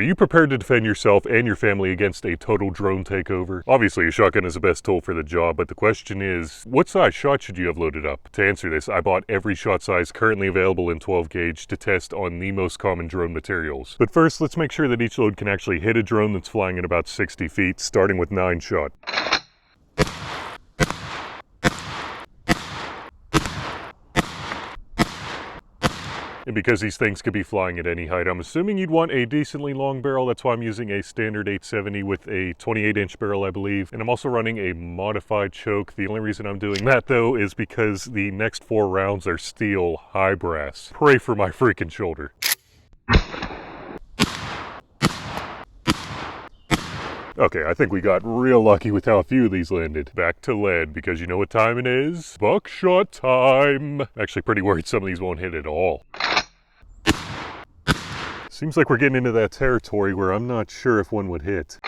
Are you prepared to defend yourself and your family against a total drone takeover? Obviously, a shotgun is the best tool for the job, but the question is, what size shot should you have loaded up? To answer this, I bought every shot size currently available in 12 gauge to test on the most common drone materials. But first, let's make sure that each load can actually hit a drone that's flying at about 60 feet, starting with 9 shot. And because these things could be flying at any height, I'm assuming you'd want a decently long barrel. That's why I'm using a standard 870 with a 28-inch barrel, I believe. And I'm also running a modified choke. The only reason I'm doing that, though, is because the next 4 rounds are steel high brass. Pray for my freaking shoulder. Okay, I think we got real lucky with how few of these landed. Back to lead, because you know what time it is? Buckshot time! Actually pretty worried some of these won't hit at all. Seems like we're getting into that territory where I'm not sure if one would hit.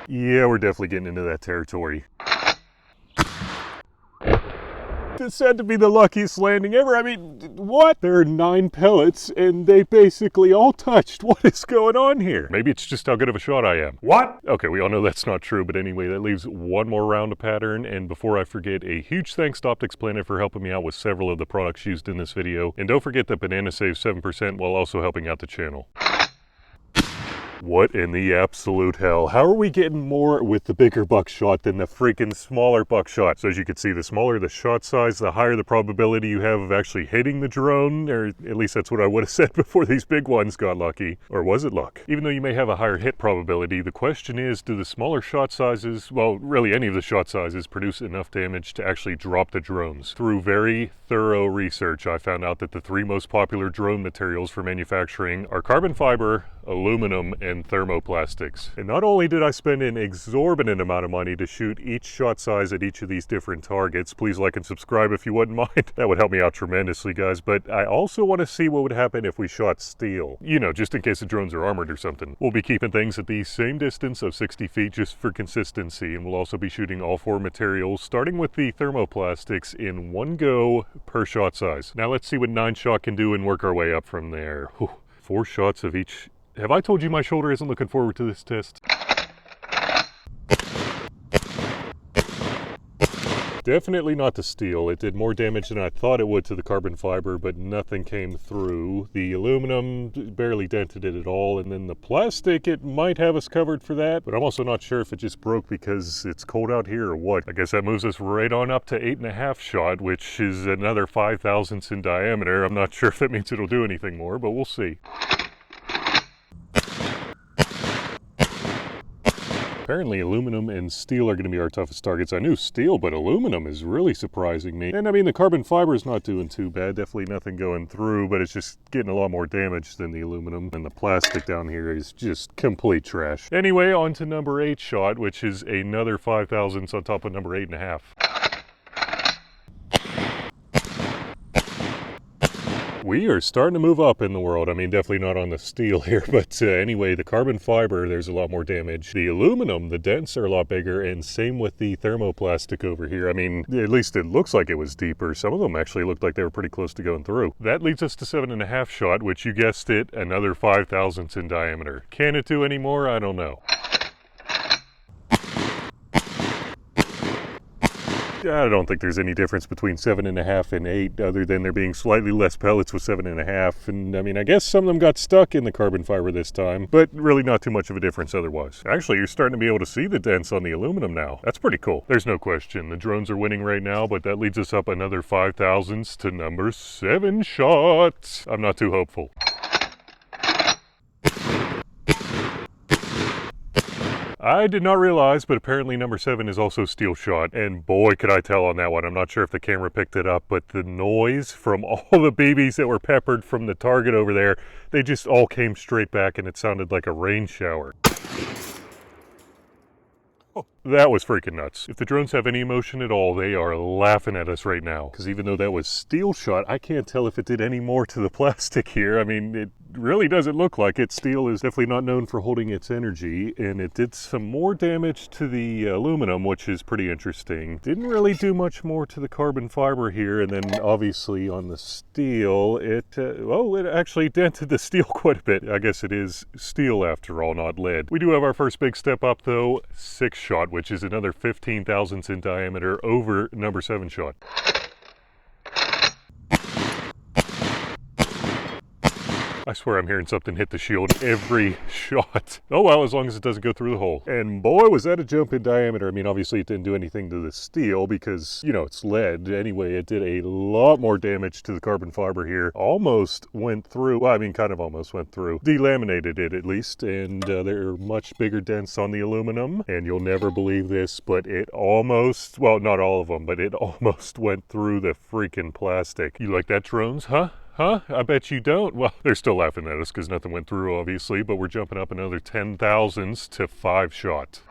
Yeah, we're definitely getting into that territory. This had to be the luckiest landing ever. I mean, what? There are 9 pellets and they basically all touched. What is going on here? Maybe it's just how good of a shot I am. What? Okay, we all know that's not true, but anyway, that leaves one more round to pattern. And before I forget, a huge thanks to OpticsPlanet for helping me out with several of the products used in this video. And don't forget that Banana saves 7% while also helping out the channel. What in the absolute hell? How are we getting more with the bigger buckshot than the freaking smaller buckshot? So as you can see, the smaller the shot size, the higher the probability you have of actually hitting the drone, or at least that's what I would have said before these big ones got lucky. Or was it luck? Even though you may have a higher hit probability, the question is, do the smaller shot sizes, well, really any of the shot sizes, produce enough damage to actually drop the drones? Through very thorough research, I found out that the 3 most popular drone materials for manufacturing are carbon fiber, aluminum, and thermoplastics. And not only did I spend an exorbitant amount of money to shoot each shot size at each of these different targets, please like and subscribe if you wouldn't mind. That would help me out tremendously, guys, but I also want to see what would happen if we shot steel. You know, just in case the drones are armored or something. We'll be keeping things at the same distance of 60 feet just for consistency, and we'll also be shooting all 4 materials, starting with the thermoplastics in one go per shot size. Now let's see what 9 shot can do and work our way up from there. Whew. 4 shots of each. Have I told you my shoulder isn't looking forward to this test? Definitely not the steel. It did more damage than I thought it would to the carbon fiber, but nothing came through. The aluminum barely dented it at all, and then the plastic, it might have us covered for that, but I'm also not sure if it just broke because it's cold out here or what. I guess that moves us right on up to 8.5 shot, which is another 5 thousandths in diameter. I'm not sure if that means it'll do anything more, but we'll see. Apparently aluminum and steel are going to be our toughest targets. I knew steel, but aluminum is really surprising me. And I mean, the carbon fiber is not doing too bad. Definitely nothing going through, but it's just getting a lot more damage than the aluminum. And the plastic down here is just complete trash. Anyway, on to number 8 shot, which is another 5 thousandths on top of number 8.5. We are starting to move up in the world. I mean, definitely not on the steel here, but anyway, the carbon fiber, there's a lot more damage. The aluminum, the dents are a lot bigger, and same with the thermoplastic over here. I mean, at least it looks like it was deeper. Some of them actually looked like they were pretty close to going through. That leads us to 7.5 shot, which you guessed it, another 5 thousandths in diameter. Can it do any more? I don't know. I don't think there's any difference between 7.5 and 8 other than there being slightly less pellets with 7.5. And I mean, I guess some of them got stuck in the carbon fiber this time, but really not too much of a difference otherwise. Actually, you're starting to be able to see the dents on the aluminum now. That's pretty cool. There's no question. The drones are winning right now, but that leads us up another 5 thousandths to number 7 shot. I'm not too hopeful. I did not realize, but apparently number 7 is also steel shot, and boy could I tell on that one. I'm not sure if the camera picked it up, but the noise from all the BBs that were peppered from the target over there, they just all came straight back and it sounded like a rain shower. That was freaking nuts. If the drones have any emotion at all, they are laughing at us right now. Because even though that was steel shot, I can't tell if it did any more to the plastic here. I mean, it really doesn't look like it. Steel is definitely not known for holding its energy, and it did some more damage to the aluminum, which is pretty interesting. Didn't really do much more to the carbon fiber here, and then obviously on the steel, it actually dented the steel quite a bit. I guess it is steel after all, not lead. We do have our first big step up though, 6 shot, which is another 15 thousandths in diameter over number 7 shot. I swear I'm hearing something hit the shield every shot. Oh well, as long as it doesn't go through the hole. And boy, was that a jump in diameter. I mean, obviously it didn't do anything to the steel because, you know, it's lead. Anyway, it did a lot more damage to the carbon fiber here. Almost went through, well, I mean, kind of almost went through. Delaminated it at least, and there are much bigger dents on the aluminum. And you'll never believe this, but it almost, well, not all of them, but it almost went through the freaking plastic. You like that, drones, huh? Huh? I bet you don't. Well, they're still laughing at us because nothing went through, obviously, but we're jumping up another 10 thousandths to 5 shot.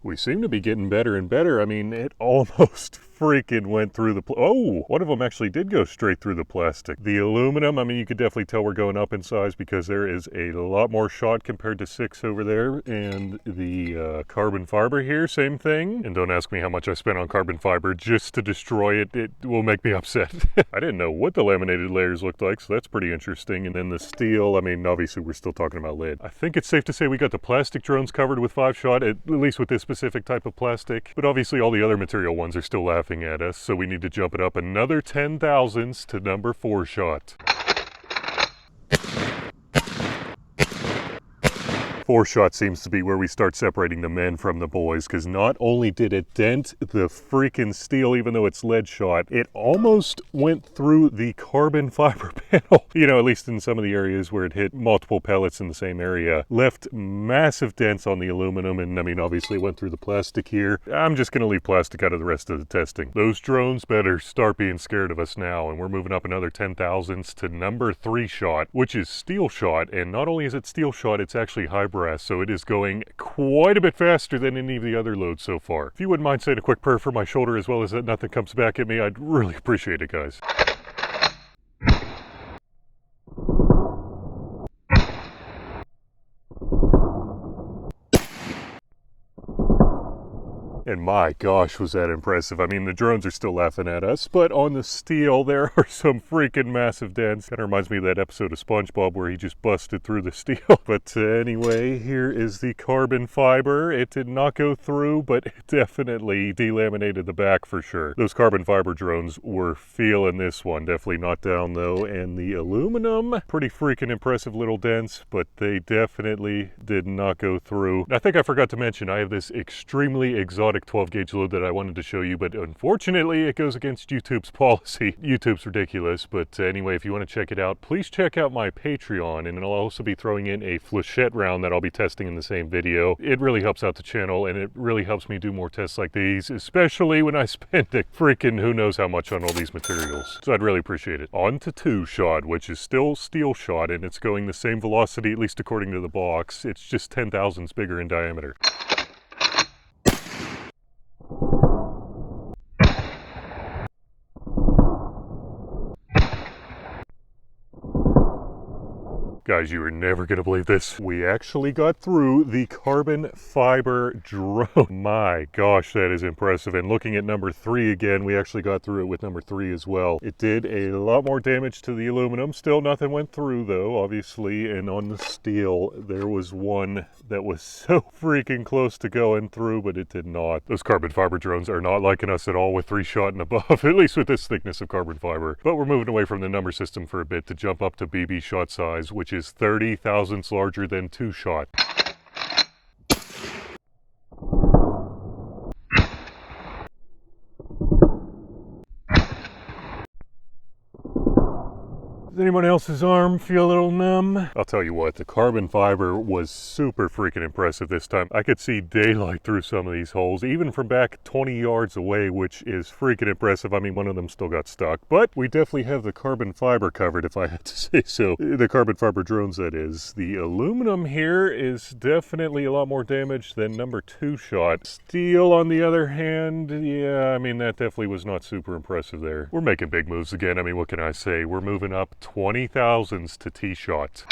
We seem to be getting better and better. I mean, it almost freaking went through the, oh, one of them actually did go straight through the plastic. The aluminum, I mean, you could definitely tell we're going up in size because there is a lot more shot compared to 6 over there. And the carbon fiber here, same thing. And don't ask me how much I spent on carbon fiber just to destroy it. It will make me upset. I didn't know what the laminated layers looked like, so that's pretty interesting. And then the steel, I mean, obviously we're still talking about lead. I think it's safe to say we got the plastic drones covered with 5 shot, at least with this specific type of plastic. But obviously all the other material ones are still laughing at us, so we need to jump it up another 10 thousandths to number 4 shot. 4 shot seems to be where we start separating the men from the boys, because not only did it dent the freaking steel, even though it's lead shot, it almost went through the carbon fiber panel. You know, at least in some of the areas where it hit multiple pellets in the same area. Left massive dents on the aluminum, and I mean, obviously went through the plastic here. I'm just going to leave plastic out of the rest of the testing. Those drones better start being scared of us now, and we're moving up another 10 thousandths to number 3 shot, which is steel shot, and not only is it steel shot, it's actually hybrid. So it is going quite a bit faster than any of the other loads so far. If you wouldn't mind saying a quick prayer for my shoulder as well as that nothing comes back at me, I'd really appreciate it, guys. And my gosh, was that impressive. I mean, the drones are still laughing at us, but on the steel, there are some freaking massive dents. Kind of reminds me of that episode of SpongeBob where he just busted through the steel. But anyway, here is the carbon fiber. It did not go through, but it definitely delaminated the back for sure. Those carbon fiber drones were feeling this one. Definitely not down though. And the aluminum, pretty freaking impressive little dents, but they definitely did not go through. I think I forgot to mention, I have this extremely exotic 12 gauge load that I wanted to show you, but unfortunately it goes against YouTube's policy. YouTube's ridiculous, but anyway, if you want to check it out, please check out my Patreon, and I'll also be throwing in a flechette round that I'll be testing in the same video. It really helps out the channel, and it really helps me do more tests like these, especially when I spend a freaking who knows how much on all these materials. So I'd really appreciate it. On to 2 shot, which is still steel shot, and it's going the same velocity, at least according to the box. It's just 10 thousandths bigger in diameter. Guys, you are never going to believe this. We actually got through the carbon fiber drone. My gosh, that is impressive. And looking at number 3 again, we actually got through it with number 3 as well. It did a lot more damage to the aluminum. Still nothing went through though, obviously. And on the steel, there was one that was so freaking close to going through, but it did not. Those carbon fiber drones are not liking us at all with 3 shot and above, at least with this thickness of carbon fiber. But we're moving away from the number system for a bit to jump up to BB shot size, which is 30 thousandths larger than 2 shot. Does anyone else's arm feel a little numb? I'll tell you what, the carbon fiber was super freaking impressive this time. I could see daylight through some of these holes, even from back 20 yards away, which is freaking impressive. I mean, one of them still got stuck, but we definitely have the carbon fiber covered, if I had to say so. The carbon fiber drones, that is. The aluminum here is definitely a lot more damage than number 2 shot. Steel, on the other hand, yeah, I mean, that definitely was not super impressive there. We're making big moves again. I mean, what can I say? We're moving up 20,000s to T-shot.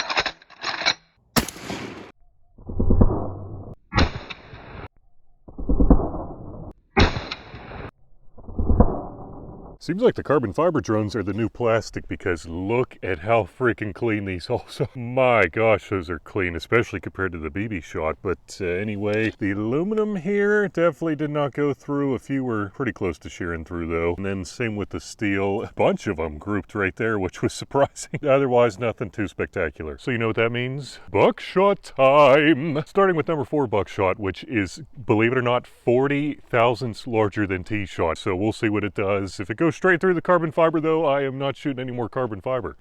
Seems like the carbon fiber drones are the new plastic, because look at how freaking clean these holes are. My gosh, those are clean, especially compared to the BB shot. But anyway, the aluminum here definitely did not go through. A few were pretty close to shearing through though. And then same with the steel. A bunch of them grouped right there, which was surprising. Otherwise, nothing too spectacular. So you know what that means? Buckshot time! Starting with number 4 buckshot, which is, believe it or not, 40 thousandths larger than T-shot. So we'll see what it does. If it goes straight through the carbon fiber though, I am not shooting any more carbon fiber.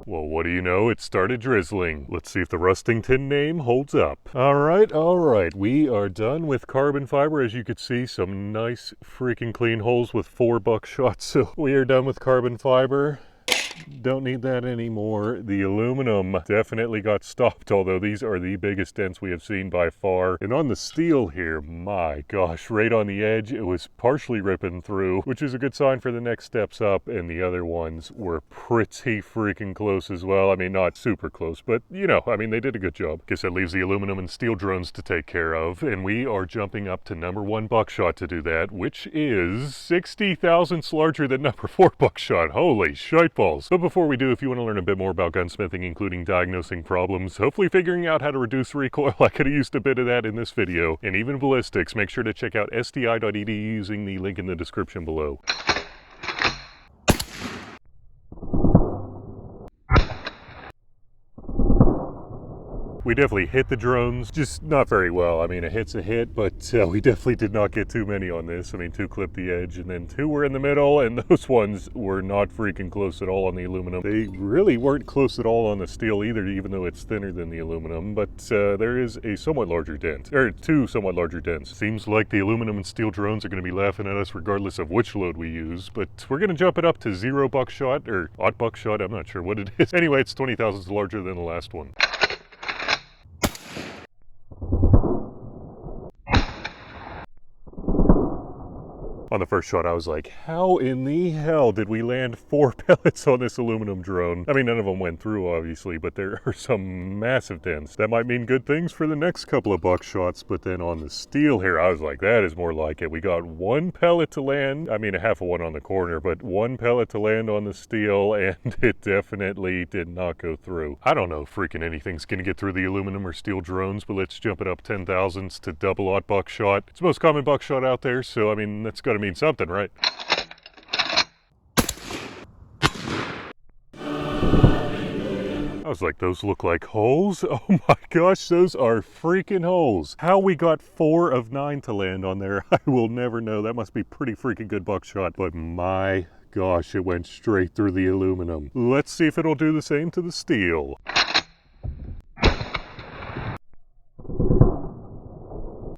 Well, what do you know? It started drizzling. Let's see if the rusting tin name holds up. All right. We are done with carbon fiber. As you could see, some nice freaking clean holes with 4 buckshots. So we are done with carbon fiber. Don't need that anymore. The aluminum definitely got stopped, although these are the biggest dents we have seen by far. And on the steel here, my gosh, right on the edge, it was partially ripping through, which is a good sign for the next steps up. And the other ones were pretty freaking close as well. I mean, not super close, but you know, I mean, they did a good job. Guess that leaves the aluminum and steel drones to take care of. And we are jumping up to number 1 buckshot to do that, which is 60 thousandths larger than number 4 buckshot. Holy shiteballs. But before we do, if you want to learn a bit more about gunsmithing, including diagnosing problems, hopefully figuring out how to reduce recoil, I could have used a bit of that in this video, and even ballistics, make sure to check out sdi.edu using the link in the description below. We definitely hit the drones, just not very well. I mean, a hit's a hit, but we definitely did not get too many on this. I mean, 2 clipped the edge, and then 2 were in the middle, and those ones were not freaking close at all on the aluminum. They really weren't close at all on the steel either, even though it's thinner than the aluminum, but there is a somewhat larger dent, or 2 somewhat larger dents. Seems like the aluminum and steel drones are going to be laughing at us regardless of which load we use, but we're going to jump it up to 0 buckshot, or odd buckshot, I'm not sure what it is. Anyway, it's 20 thousandths larger than the last one. On the first shot, I was like, how in the hell did we land 4 pellets on this aluminum drone? I mean, none of them went through, obviously, but there are some massive dents. That might mean good things for the next couple of buckshots, but then on the steel here, I was like, that is more like it. We got 1 pellet to land. I mean, a half of one on the corner, but 1 pellet to land on the steel, and it definitely did not go through. I don't know if freaking anything's gonna get through the aluminum or steel drones, but let's jump it up 10 thousandths to double-aught buckshot. It's the most common buckshot out there, so I mean, that's gotta mean something, right? I was like, those look like holes? Oh my gosh, those are freaking holes. How we got 4 of 9 to land on there, I will never know. That must be pretty freaking good buckshot, but my gosh, it went straight through the aluminum. Let's see if it'll do the same to the steel.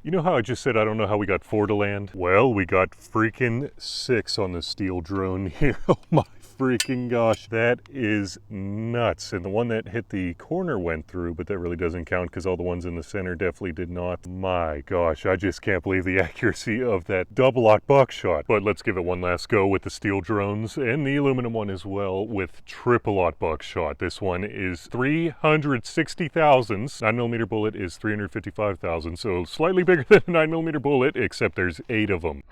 You know how I just said I don't know how we got 4 to land? Well, we got freaking 6 on the steel drone here. Oh my freaking gosh, that is nuts. And the one that hit the corner went through, but that really doesn't count because all the ones in the center definitely did not. My gosh, I just can't believe the accuracy of that double-aught buckshot. But let's give it one last go with the steel drones and the aluminum one as well with triple-aught buckshot. This one is 360 thousandths. 9mm bullet is 355 thousandths, so slightly bigger than a 9mm bullet, except there's 8 of them.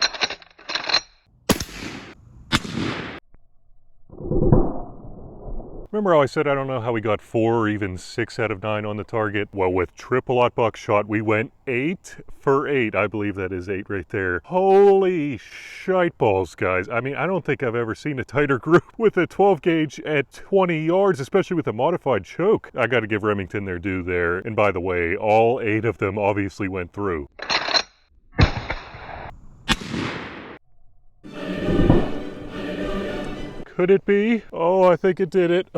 Remember how I said I don't know how we got 4 or even 6 out of 9 on the target? Well, with triple-aught buckshot, we went 8 for 8. I believe that is 8 right there. Holy shite balls, guys. I mean, I don't think I've ever seen a tighter group with a 12 gauge at 20 yards, especially with a modified choke. I got to give Remington their due there. And by the way, all 8 of them obviously went through. Could it be? Oh, I think it did it.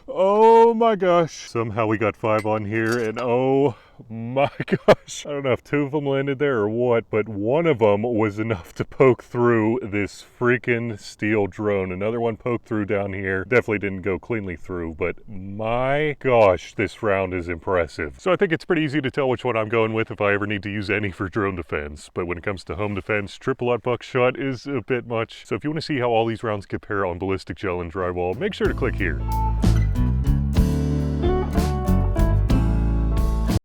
Oh my gosh. Somehow we got 5 on here, and oh my gosh. I don't know if 2 of them landed there or what, but one of them was enough to poke through this freaking steel drone. Another one poked through down here. Definitely didn't go cleanly through, but my gosh, this round is impressive. So I think it's pretty easy to tell which one I'm going with if I ever need to use any for drone defense. But when it comes to home defense, triple-aught buckshot is a bit much. So if you want to see how all these rounds compare on ballistic gel and drywall, make sure to click here.